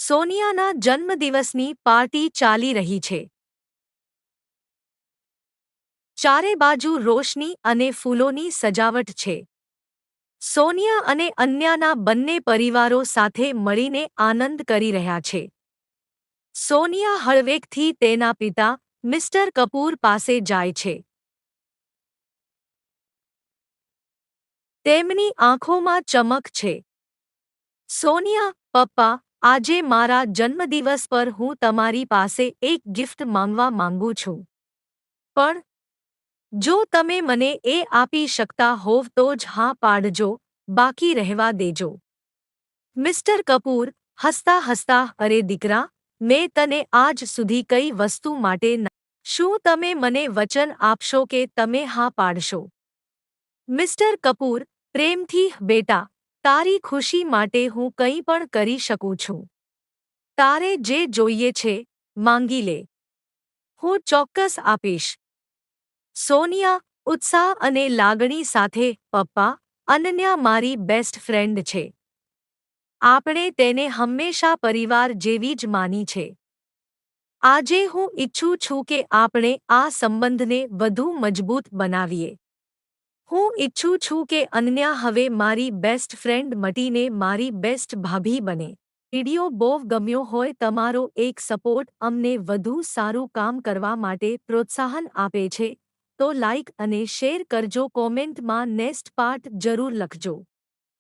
સોનિયાના જન્મદિવસની પાર્ટી ચાલી રહી છે. ચારે બાજુ રોશની અને ફૂલોની સજાવટ છે. સોનિયા અને અન્યાના બંને પરિવારો સાથે મળીને આનંદ કરી રહ્યા છે. સોનિયા હળવેકથી તેના પિતા મિસ્ટર કપૂર પાસે જાય છે. તેમની આંખોમાં ચમક છે. સોનિયા, પપ્પા, આજે મારા જન્મદિવસ પર હું તમારી પાસે એક ગિફ્ટ માંગવા માંગુ છું. પણ જો તમે મને એ આપી શકતા હોવ તો જ હા પાડજો, બાકી રહેવા દેજો. મિસ્ટર કપૂર, હસતા હસતા, અરે દીકરા, મેં તને આજ સુધી કઈ વસ્તુ માટે શું તમે મને વચન આપશો કે તમે હા પાડશો? મિસ્ટર કપૂર, પ્રેમથી, બેટા, તારી ખુશી માટે હું કંઈ પણ કરી શકું છું. તારે જે જોઈએ છે, માંગી લે. હું ચોક્કસ આપીશ. સોનિયા, ઉત્સાહ અને લાગણી સાથે, પપ્પા, અનન્યા મારી બેસ્ટ ફ્રેન્ડ છે. આપણે તેને હંમેશા પરિવાર જેવી જ માની છે. આજે હું ઈચ્છું છું કે આપણે આ સંબંધને વધુ મજબૂત બનાવીએ. હું ઈચ્છું છું કે અનન્યા હવે મારી બેસ્ટ ફ્રેન્ડ મટીને મારી બેસ્ટ ભાભી બને. વિડિયો બહુ ગમ્યો હોય તમારો એક સપોર્ટ અમને વધુ સારું કામ કરવા માટે પ્રોત્સાહન આપે છે, તો લાઇક અને શેર કરજો. કોમેન્ટમાં નેક્સ્ટ પાર્ટ જરૂર લખજો.